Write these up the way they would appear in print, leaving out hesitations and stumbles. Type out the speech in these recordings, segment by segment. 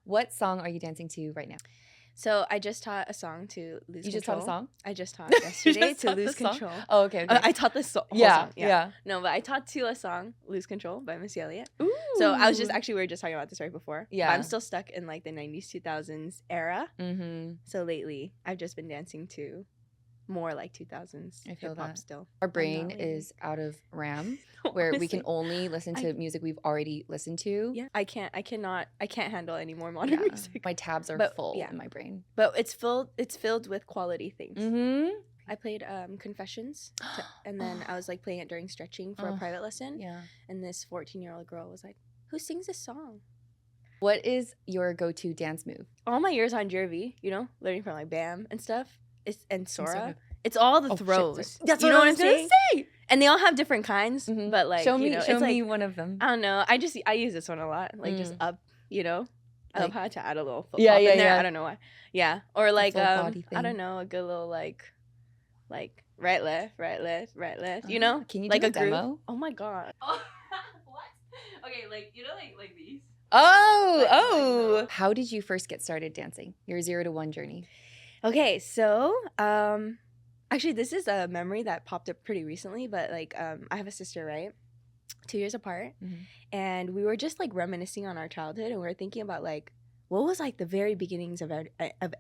What song are you dancing to right now? So I just taught a song to lose control. You just taught a song? I just taught yesterday to lose control. Oh, okay. I taught this whole song. Yeah. No, but I taught to a song, Lose Control by Missy Elliott. Ooh. So I was we were just talking about this right before. Yeah. But I'm still stuck in like the 90s, 2000s era. Mm-hmm. So lately, I've just been dancing to more like 2000s hip-hop still. Our brain is out of RAM where we can only listen to music we've already listened to. Yeah. I can't handle any more modern music. My tabs are full in my brain. But it's filled with quality things. Mm-hmm. I played Confessions and then I was like playing it during stretching for a private lesson. Yeah. And this 14-year-old girl was like, "Who sings this song?" What is your go-to dance move? All my years on JRV, learning from like Bam and stuff. And Sora. It's all the throws. That's what I was gonna say. And they all have different kinds, but like show me one of them. I don't know. I use this one a lot. Like just up, I love how to add a little foot pop in there. I don't know why. Yeah. Or like I don't know, a good little like right left. Can you like do a groove? demo? Oh my god. What? Okay, like like these. Oh. How did you first get started dancing? Your 0 to 1 journey. Okay, so actually this is a memory that popped up pretty recently, but like I have a sister, right? 2 years apart. Mm-hmm. And we were just like reminiscing on our childhood and we were thinking about like what was like the very beginnings of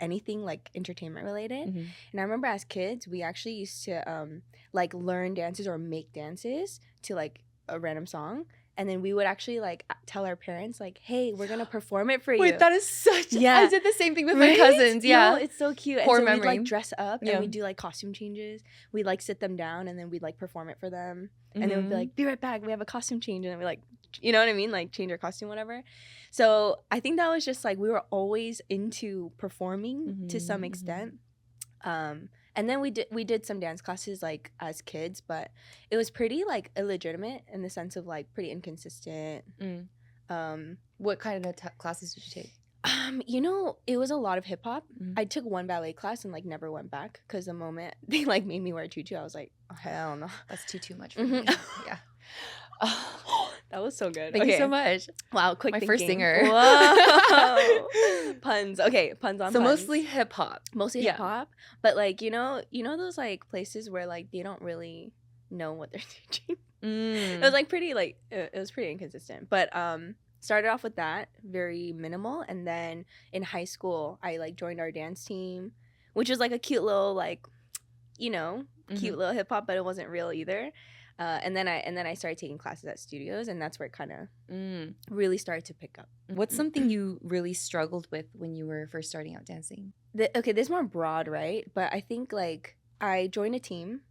anything like entertainment related. Mm-hmm. And I remember as kids we actually used to like learn dances or make dances to like a random song. And then we would actually like tell our parents like, "Hey, we're gonna perform it for you." Wait, that is such. Yeah, I did the same thing with my cousins. Yeah, no, it's so cute. Core and so memory. We'd like dress up and we'd do like costume changes. We'd like sit them down and then we'd like perform it for them. And then we'd be like, "Be right back. We have a costume change." And then we like, you know what I mean? Like change our costume, whatever. So I think that was just like we were always into performing to some extent. And then we did some dance classes like as kids, but it was pretty like illegitimate in the sense of like pretty inconsistent. What kind of classes did you take? It was a lot of hip hop. I took one ballet class and like never went back because the moment they like made me wear a tutu, I was like, oh, hell no, that's too much for me. Yeah. That was so good. Thank you so much. Wow, quick my thinking. First singer. Whoa. Puns. Okay, puns on so puns. mostly hip hop. Mostly hip hop, but like you know those like places where like they don't really know what they're teaching. It was like pretty like it was pretty inconsistent, but started off with that very minimal, and then in high school I like joined our dance team, which was like a cute little like cute little hip hop, but it wasn't real either. And then I started taking classes at studios, and that's where it kind of really started to pick up. What's something you really struggled with when you were first starting out dancing? Okay, this is more broad, right? But I think like I joined a team,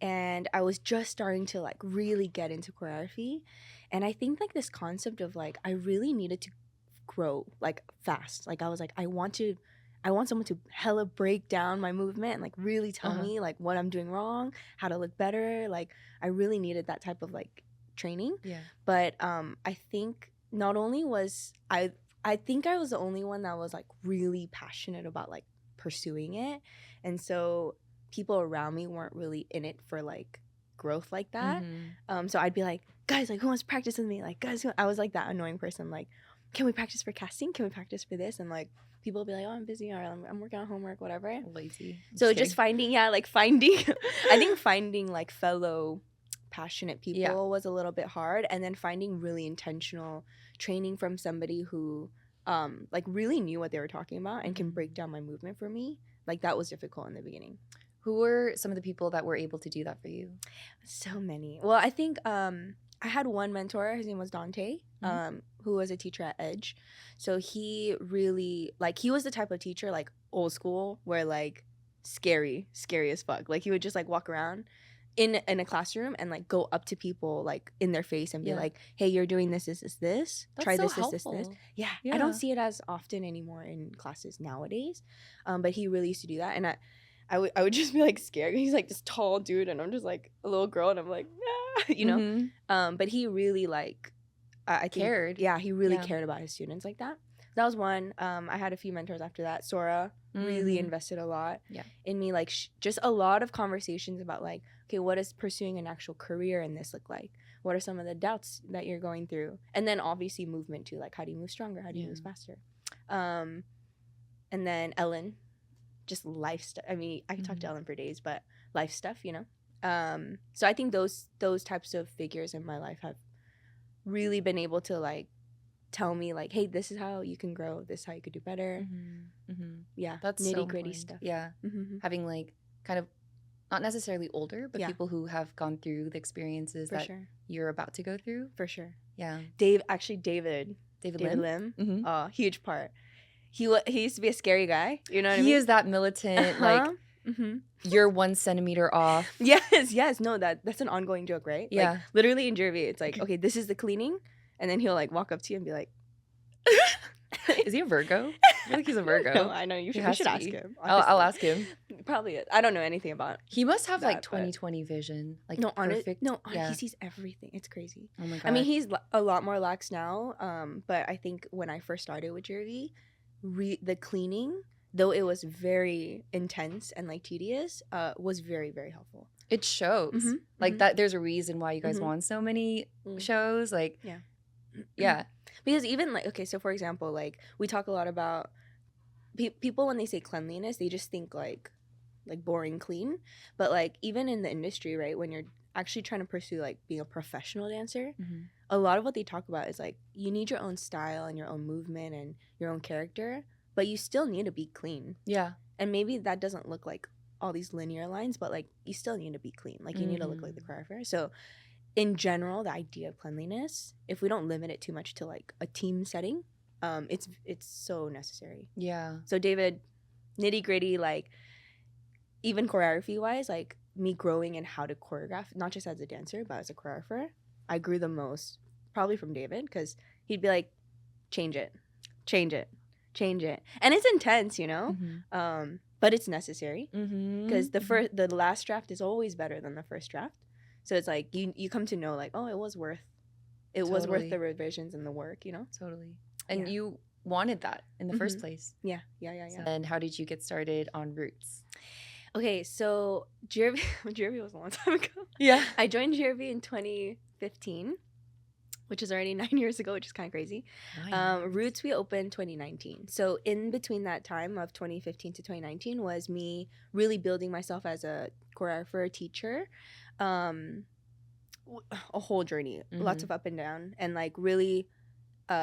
and I was just starting to like really get into choreography, and I think like this concept of like I really needed to grow like fast. Like I was like I want someone to hella break down my movement and like really tell me like what I'm doing wrong, how to look better. Like I really needed that type of like training. Yeah. But I think not only was I think I was the only one that was like really passionate about like pursuing it. And so people around me weren't really in it for like growth like that. So I'd be like, guys, like who wants to practice with me? Like guys, I was like that annoying person. Like, can we practice for casting? Can we practice for this? And like people would be like, oh, I'm busy, or I'm working on homework, whatever. Lazy. So just finding I think finding like fellow passionate people was a little bit hard, and then finding really intentional training from somebody who like really knew what they were talking about and can break down my movement for me, like that was difficult in the beginning. Who were some of the people that were able to do that for you? So many. Well, I think I had one mentor, his name was Dante, who was a teacher at Edge. So he really, like, he was the type of teacher, like, old school, where, like, scary as fuck. Like, he would just, like, walk around in a classroom and, like, go up to people, like, in their face and be like, hey, you're doing this. That's try this, so this. helpful. Yeah. I don't see it as often anymore in classes nowadays. But he really used to do that. And I would just be like scared. He's like this tall dude, and I'm just like a little girl, and I'm like, ah, But he really like, I think, cared. Yeah, he really cared about his students like that. That was one. I had a few mentors after that. Sora really invested a lot in me. Like just a lot of conversations about like, okay, what does pursuing an actual career in this look like? What are some of the doubts that you're going through? And then obviously movement too. Like, how do you move stronger? How do you move faster? And then Ellen, just life stuff. I mean, I can talk to Ellen for days, but life stuff, you know. So I think those types of figures in my life have really been able to like tell me like, hey, this is how you can grow, this is how you could do better. Yeah, That's nitty gritty so stuff. Yeah, having like kind of not necessarily older, but people who have gone through the experiences that you're about to go through. For sure. Yeah. David Lim. Oh, huge part. He used to be a scary guy. You know what I mean? He is that militant, like you're 1 centimeter off. Yes. No, that's an ongoing joke, right? Yeah. Like, literally in Jervy, it's like, okay, this is the cleaning, and then he'll like walk up to you and be like, is he a Virgo? I feel like he's a Virgo. No, I know you should ask him. I'll ask him. Probably is. I don't know anything about. He must have like 20/20 vision, like perfect. He sees everything. It's crazy. Oh my god. I mean, he's a lot more lax now. But I think when I first started with Jervy, the cleaning, though it was very intense and like tedious, was very, very helpful. It shows like that. There's a reason why you guys won so many shows. Like yeah. Because even like, okay, so for example, like we talk a lot about people when they say cleanliness, they just think like boring clean. But like even in the industry, right, when you're actually trying to pursue like being a professional dancer, a lot of what they talk about is like you need your own style and your own movement and your own character, but you still need to be clean. Yeah. And maybe that doesn't look like all these linear lines, but like you still need to be clean. Like you need to look like the choreographer. So in general, the idea of cleanliness, if we don't limit it too much to like a team setting, it's so necessary. Yeah. So David, nitty gritty, like even choreography wise, like me growing in how to choreograph, not just as a dancer, but as a choreographer, I grew the most probably from David, because he'd be like, change it. And it's intense, you know? But it's necessary because the last draft is always better than the first draft. So it's like you come to know like, oh, it was worth the revisions and the work, you know? Totally. And you wanted that in the first place. Yeah. And how did you get started on Roots? Okay, so Jervy was a long time ago. Yeah. I joined Jervy in 2015, which is already 9 years ago, which is kind of crazy. Roots we opened 2019. So in between that time of 2015 to 2019 was me really building myself as a choreographer, teacher. A whole journey, lots of up and down, and like really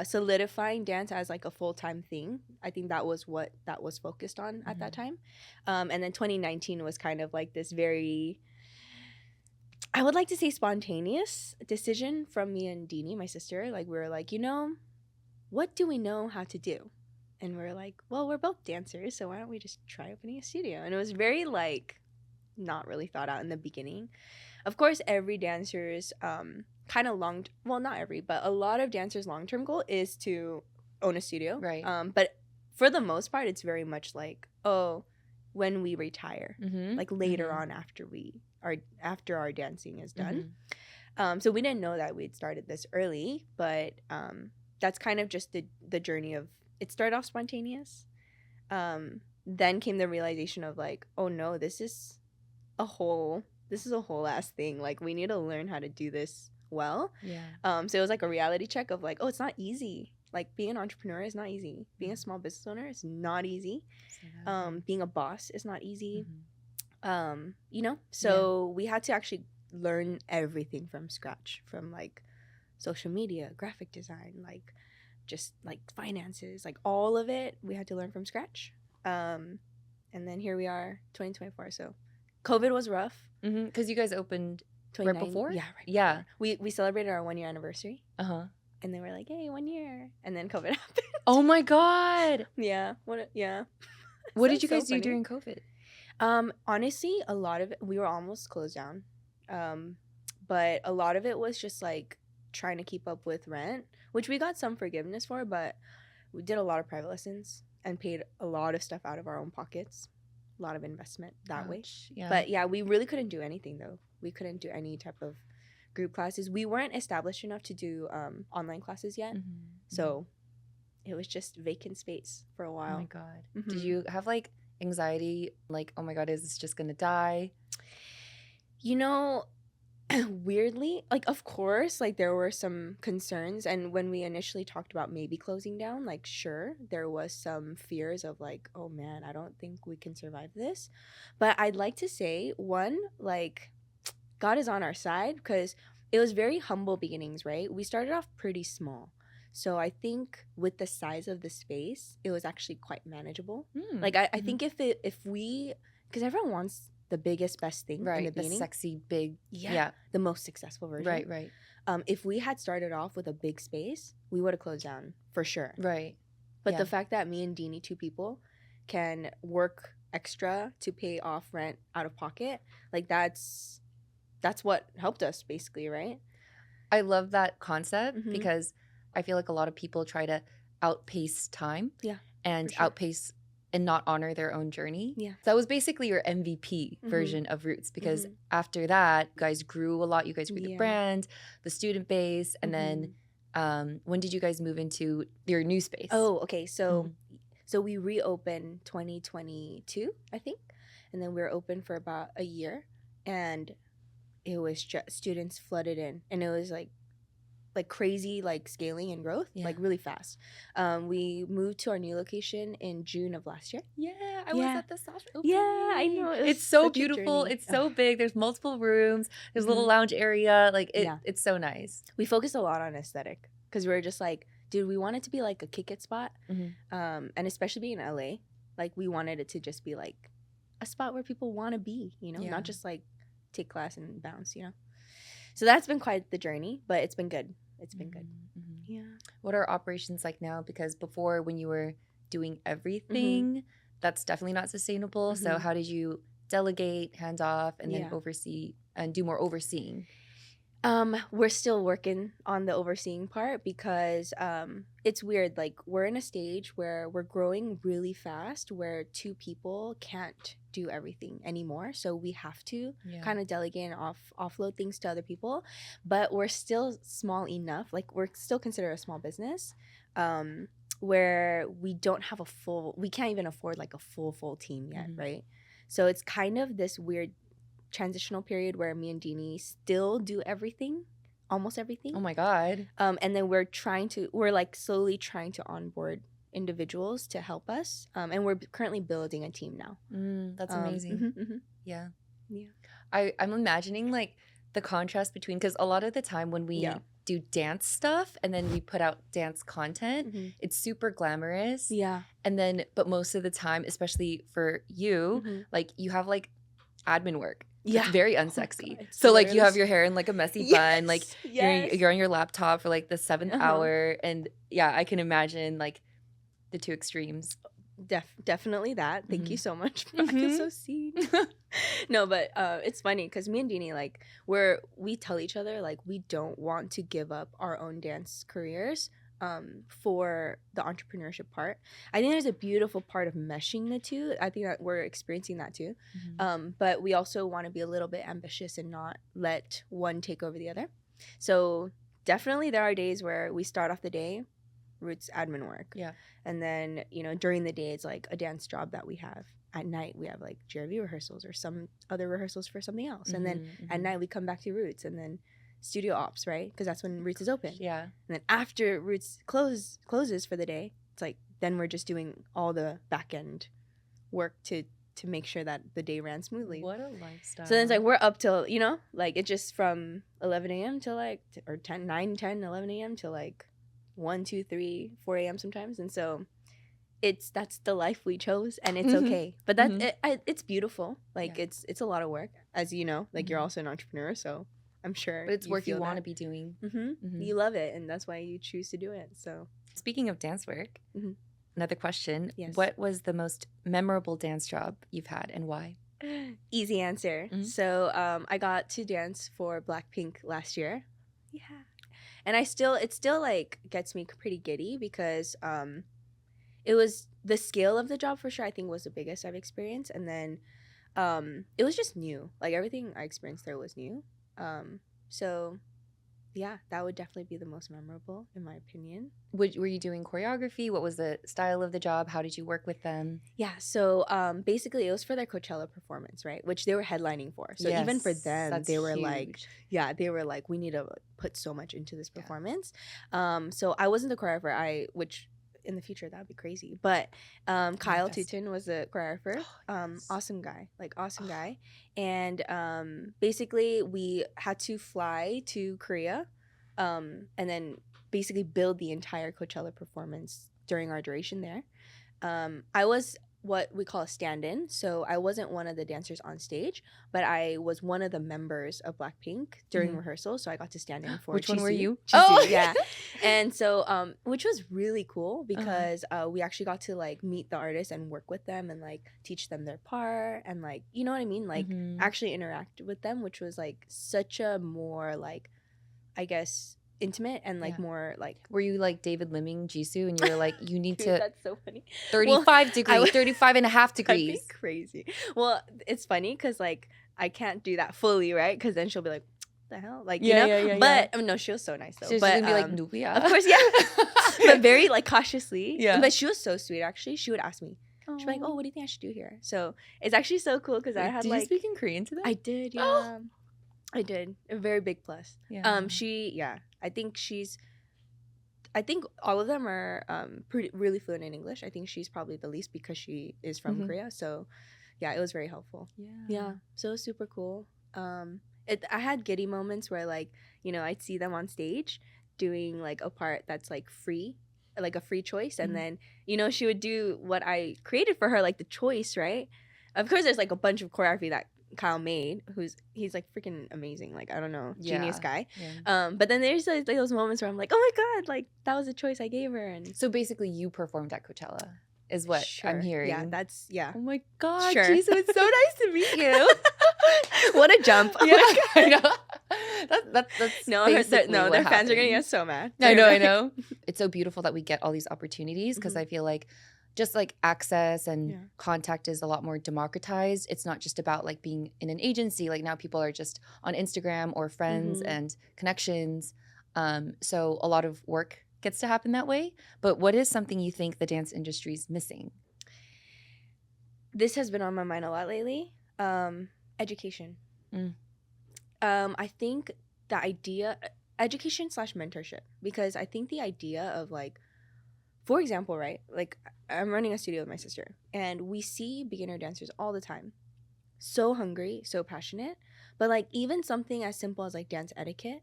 solidifying dance as like a full-time thing. I think that was what that was focused on at that time. And then 2019 was kind of like this very, I would like to say, spontaneous decision from me and Deanie, my sister. Like we were like, you know, what do we know how to do? And we are like, well, we're both dancers, so why don't we just try opening a studio? And it was very like not really thought out in the beginning. Of course, every dancer's kind of not every, but a lot of dancers' long-term goal is to own a studio. Right. But for the most part, it's very much like, oh, when we retire, like later on after our dancing is done. So we didn't know that we'd started this early, but that's kind of just the journey of, it started off spontaneous. Then came the realization of like, oh no, this is a whole ass thing. Like we need to learn how to do this well. Yeah. So it was like a reality check of like, oh, it's not easy. Like being an entrepreneur is not easy. Being a small business owner is not easy. Being a boss is not easy. You know? So we had to actually learn everything from scratch, from like social media, graphic design, like just like finances, like all of it we had to learn from scratch. And then here we are, 2024. So COVID was rough. Because you guys opened right before? Yeah, right. Yeah. We celebrated our 1 year anniversary. And they were like, hey, 1 year. And then COVID happened. Oh my God. Yeah. What did you guys do during COVID? Honestly, a lot of it, we were almost closed down. But a lot of it was just like trying to keep up with rent, which we got some forgiveness for, but we did a lot of private lessons and paid a lot of stuff out of our own pockets. A lot of investment that way. Yeah. But yeah, we really couldn't do anything though. We couldn't do any type of group classes. We weren't established enough to do online classes yet. So it was just vacant space for a while. Oh my God. Did you have like anxiety? Like, oh my God, is this just going to die? You know, weirdly, like, of course, like, there were some concerns, and when we initially talked about maybe closing down, like, sure, there was some fears of, like, oh man, I don't think we can survive this. But I'd like to say, one, like, God is on our side, because it was very humble beginnings, right? We started off pretty small, so I think with the size of the space, it was actually quite manageable. Like, I think if we, because everyone wants the biggest, best thing in the beginning. The sexy, big, the most successful version. Right. If we had started off with a big space, we would have closed down for sure. Right. But the fact that me and Deanie, 2 people, can work extra to pay off rent out of pocket, like, that's what helped us, basically, right? I love that concept because I feel like a lot of people try to outpace time and outpace and not honor their own journey. Yeah. So that was basically your MVP version of Roots, because after that, you guys grew a lot. You guys grew the brand, the student base, and then when did you guys move into your new space? Oh, okay. So we reopened 2022, I think, and then we were open for about a year, and it was just students flooded in, and it was like crazy, like, scaling and growth, like, really fast. We moved to our new location in June of last year. I was at the soft opening. Yeah, I know. It's so beautiful. It's so big. There's multiple rooms. There's a little lounge area. Like, it's so nice. We focused a lot on aesthetic, because we were just like, dude, we want it to be like a kick it spot. And especially being in LA, like, we wanted it to just be like a spot where people want to be, you know, not just like take class and bounce, you know. So that's been quite the journey, but it's been good. It's been good. Yeah. What are operations like now? Because before, when you were doing everything, that's definitely not sustainable. So how did you delegate, hands off, and then oversee and do more overseeing? We're still working on the overseeing part, because it's weird. Like, we're in a stage where we're growing really fast, where 2 people can't do everything anymore. So we have to kind of delegate and offload things to other people. But we're still small enough. Like, we're still considered a small business, where we don't have we can't even afford like a full team yet, right? So it's kind of this weird transitional period where me and Deanie still do everything, almost everything. Oh my God. And then we're like slowly trying to onboard individuals to help us. And we're currently building a team now. That's amazing. Yeah. I'm imagining like the contrast between, because a lot of the time when we do dance stuff and then we put out dance content, it's super glamorous. And then, but most of the time, especially for you, like, you have like admin work. It's very unsexy. So like, you have your hair in like a messy bun, like you're on your laptop for like the 7th hour, and I can imagine like the 2 extremes. Definitely that. Thank you so much. I feel so seen. No, but it's funny because me and Deanie, like, we tell each other, like, we don't want to give up our own dance careers for the entrepreneurship part. I think there's a beautiful part of meshing the 2. I think that we're experiencing that too. But we also want to be a little bit ambitious and not let one take over the other. So definitely there are days where we start off the day, Roots admin work. And then, you know, during the day, it's like a dance job that we have. At night, we have like GRV rehearsals or some other rehearsals for something else. And then at night, we come back to Roots, and then studio ops, right? Because that's when Roots is open. And then after Roots closes for the day, it's like, then we're just doing all the back end work to make sure that the day ran smoothly. What a lifestyle. So then it's like, we're up till, you know, like, it's just from 11 a.m. to like, or 9, 10, 11 a.m. to like 1, 2, 3, 4 a.m. sometimes. And so that's the life we chose, and it's okay. But it's beautiful. Like, it's a lot of work, as you know, like, you're also an entrepreneur, so I'm sure. But it's work you want to be doing. You love it, and that's why you choose to do it. So speaking of dance work, another question. Yes. What was the most memorable dance job you've had, and why? Easy answer. So I got to dance for Blackpink last year. And it still like gets me pretty giddy, because it was the scale of the job, for sure, I think was the biggest I've experienced. And then it was just new. Like, everything I experienced there was new. So yeah, that would definitely be the most memorable in my opinion. Were you doing choreography? What was the style of the job? How did you work with them? Yeah, so basically it was for their Coachella performance, right? Which they were headlining for. So even for them, they were like, we need to put so much into this performance. So I wasn't the choreographer, which in the future that would be crazy. But Kyle Tutin was the choreographer. Awesome guy. And basically we had to fly to Korea and then basically build the entire Coachella performance during our duration there. I was what we call a stand-in, so I wasn't one of the dancers on stage, but I was one of the members of Blackpink during rehearsal, so I got to stand in for Which one were you? Yeah. And so which was really cool because we actually got to like meet the artists and work with them and like teach them their part and like, you know what I mean, like actually interact with them, which was like such a more like, I guess, intimate and like more like. Were you like David Liming Jisoo and you were like, you need Dude, to that's so funny. 35 degrees, 35 and a half degrees. That'd be crazy. Well, it's funny because like I can't do that fully, right? Because then she'll be like, what the hell, like, you know. But I mean, no, she was so nice though. She's but gonna be like, Nubia. of course, yeah. But very like cautiously. Yeah. But she was so sweet actually. She would ask me. She'd be like, oh, what do you think I should do here? So it's actually so cool because I had did like. you speak in Korean to them? I did, yeah. I did. A very big plus. Yeah. I think all of them are really fluent in English. I think she's probably the least because she is from Korea. So, yeah, it was very helpful. Yeah. So it was super cool. I had giddy moments where, like, you know, I'd see them on stage doing, like, a part that's, like, free, like a free choice. And then, you know, she would do what I created for her, like the choice, right? Of course, there's, like, a bunch of choreography that Kyle made, he's like freaking amazing, like I don't know, genius guy. But then there's like those moments where I'm like, oh my god, like that was a choice I gave her. And so basically you performed at Coachella is what I'm hearing. Oh my god, Jisoo, it's so nice to meet you. What a jump. Yeah, I know. That's their fans are gonna get so mad. I know. It's so beautiful that we get all these opportunities because I feel like just like access and contact is a lot more democratized. It's not just about like being in an agency. Like now people are just on Instagram or friends and connections. So a lot of work gets to happen that way. But what is something you think the dance industry is missing? This has been on my mind a lot lately. Education. I think the idea, education / mentorship, because I think the idea of like, for example, right, like I'm running a studio with my sister and we see beginner dancers all the time. So hungry, so passionate. But like even something as simple as like dance etiquette,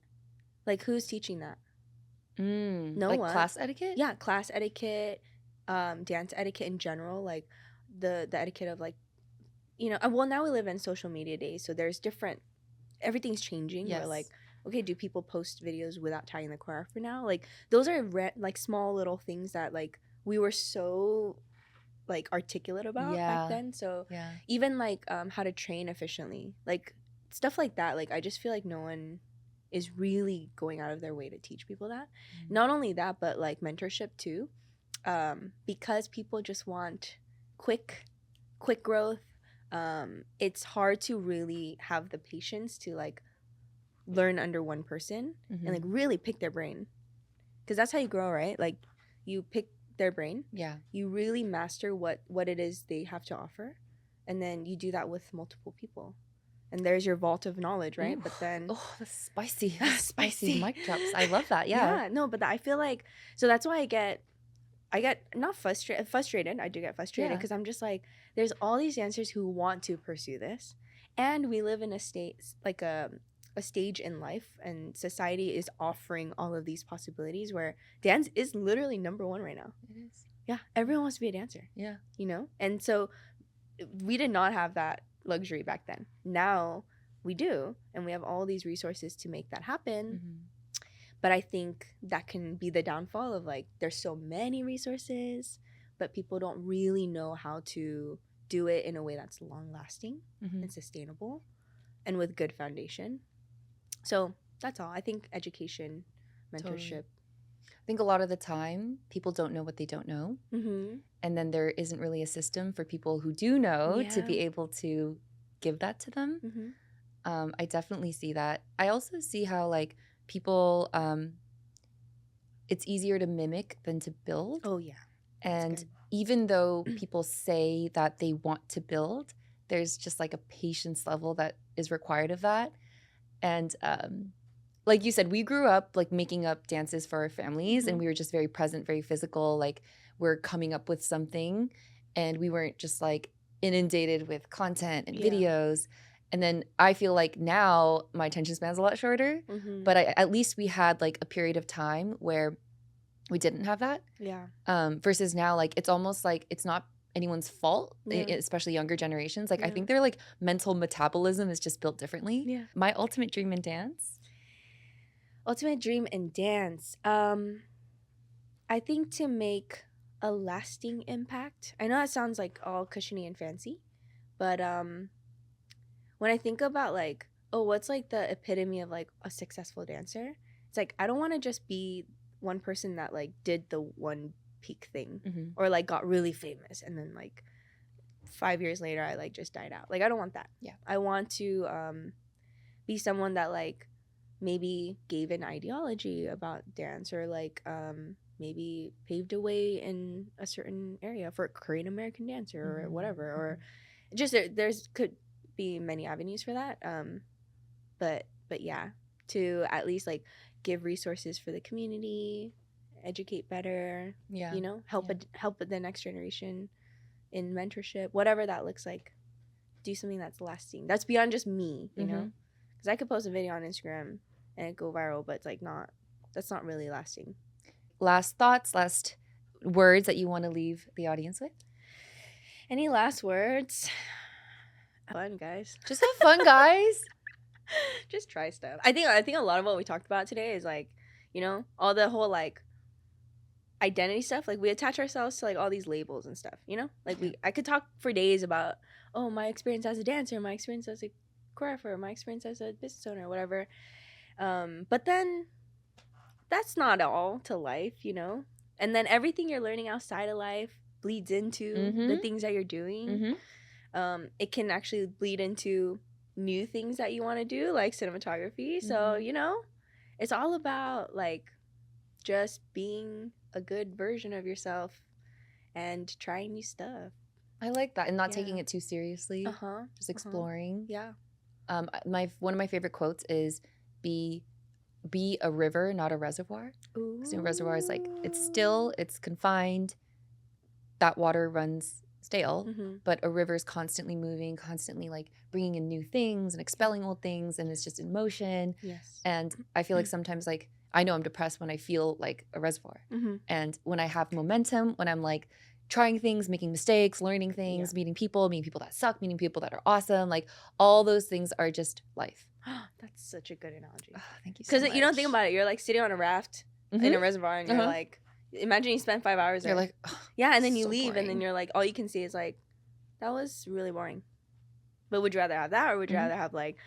like who's teaching that? No like one. Class etiquette? Yeah, class etiquette, dance etiquette in general, like the etiquette of like, you know, well now we live in social media days, so there's different, everything's changing. Where like, okay, do people post videos without tagging the choreographer now? Like those are like small little things that like we were so like articulate about back then. So even like how to train efficiently, like stuff like that. Like I just feel like no one is really going out of their way to teach people that. Not only that, but like mentorship too, because people just want quick growth. It's hard to really have the patience to like learn under one person and like really pick their brain, because that's how you grow, right? Like you pick their brain, you really master what it is they have to offer, and then you do that with multiple people, and there's your vault of knowledge, right? But then that's spicy mic drops. I love that. No, but I feel like, so that's why I get not frustrated. I do get frustrated because I'm just like, there's all these dancers who want to pursue this, and we live in a state, like a stage in life, and society is offering all of these possibilities where dance is literally number one right now. It is. Yeah, everyone wants to be a dancer. Yeah, you know, and so we did not have that luxury back then. Now we do, and we have all these resources to make that happen. But I think that can be the downfall of like, there's so many resources, but people don't really know how to do it in a way that's long lasting and sustainable and with good foundation. So that's all. I think education, mentorship. Totally. I think a lot of the time people don't know what they don't know. And then there isn't really a system for people who do know to be able to give that to them. I definitely see that. I also see how like people, it's easier to mimic than to build. Oh yeah. And even though people say that they want to build, there's just like a patience level that is required of that. And like you said, we grew up like making up dances for our families, and we were just very present, very physical. Like we're coming up with something, and we weren't just like inundated with content and videos. And then I feel like now my attention span's a lot shorter, but at least we had like a period of time where we didn't have that. Yeah. Versus now, like it's almost like it's not anyone's fault, especially younger generations. Like I think their like mental metabolism is just built differently. Yeah. My ultimate dream in dance. Ultimate dream in dance. I think to make a lasting impact. I know that sounds like all cushiony and fancy, but when I think about like, oh, what's like the epitome of like a successful dancer? It's like I don't want to just be one person that like did the one peak thing or like got really famous and then like 5 years later I like just died out. Like I don't want that. Yeah. I want to be someone that like maybe gave an ideology about dance or like maybe paved a way in a certain area for Korean American dancer or whatever, or just there's could be many avenues for that. But yeah, to at least like give resources for the community, educate better, you know, help the next generation in mentorship, whatever that looks like. Do something that's lasting, that's beyond just me, you know, because I could post a video on Instagram and it go viral, but it's like that's not really lasting. Last thoughts, last words that you want to leave the audience with? Any last words? Fun, guys. Just have fun, guys. Just try stuff. I think a lot of what we talked about today is like, you know, all the whole like identity stuff. Like we attach ourselves to like all these labels and stuff, you know? Like I could talk for days about, oh, my experience as a dancer, my experience as a choreographer, my experience as a business owner, whatever. But then that's not all to life, you know? And then everything you're learning outside of life bleeds into the things that you're doing. It can actually bleed into new things that you want to do, like cinematography. So, you know, it's all about like just being a good version of yourself and trying new stuff. I like that. And not taking it too seriously. Just exploring. Yeah. One of my favorite quotes is be a river, not a reservoir. Because a reservoir is like, it's still, it's confined. That water runs stale, but a river is constantly moving, constantly like bringing in new things and expelling old things, and it's just in motion. Yes. And I feel like sometimes like I know I'm depressed when I feel like a reservoir, and when I have momentum, when I'm like trying things, making mistakes, learning things, meeting people that suck, meeting people that are awesome, like all those things are just life. That's such a good analogy. Oh, thank you so much. Because you don't think about it, you're like sitting on a raft in a reservoir, and you're like, imagine you spend 5 hours there. You're like, and then you so leave, boring. and then you're like, all you can see is like, that was really boring. But would you rather have that, or would you rather have like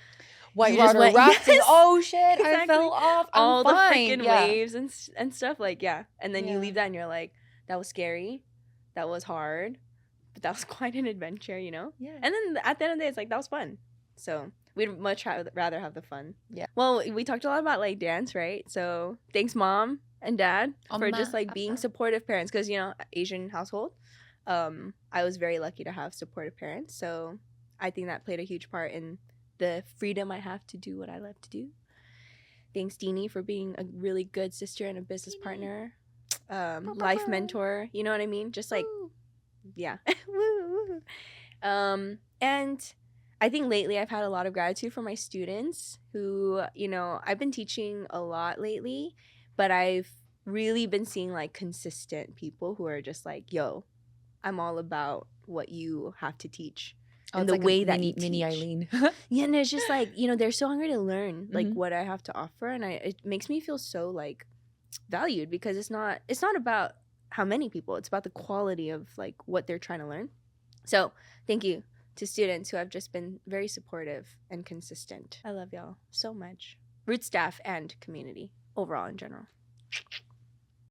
whitewater rafting? Oh shit, exactly. I fell off. All the freaking waves and stuff, like, and then you leave that and you're like, that was scary, that was hard, but that was quite an adventure, you know? Yeah. And then at the end of the day, it's like, that was fun. So we'd much rather have the fun. Yeah. Well, we talked a lot about like dance, right? So thanks, Mom and Dad, for just like being supportive parents, because, you know, Asian household, I was very lucky to have supportive parents. So I think that played a huge part in the freedom I have to do what I love to do. Thanks, Deanie, for being a really good sister and a business partner, life mentor. You know what I mean? Just like, yeah. And I think lately I've had a lot of gratitude for my students who, you know, I've been teaching a lot lately, but I've really been seeing like consistent people who are just like, yo, I'm all about what you have to teach. And the like way that mini Eileen. Yeah, and it's just like, you know, they're so hungry to learn like what I have to offer, and it makes me feel so like valued, because it's not about how many people, it's about the quality of like what they're trying to learn. So thank you to students who have just been very supportive and consistent. I love y'all so much. Roots staff and community overall in general.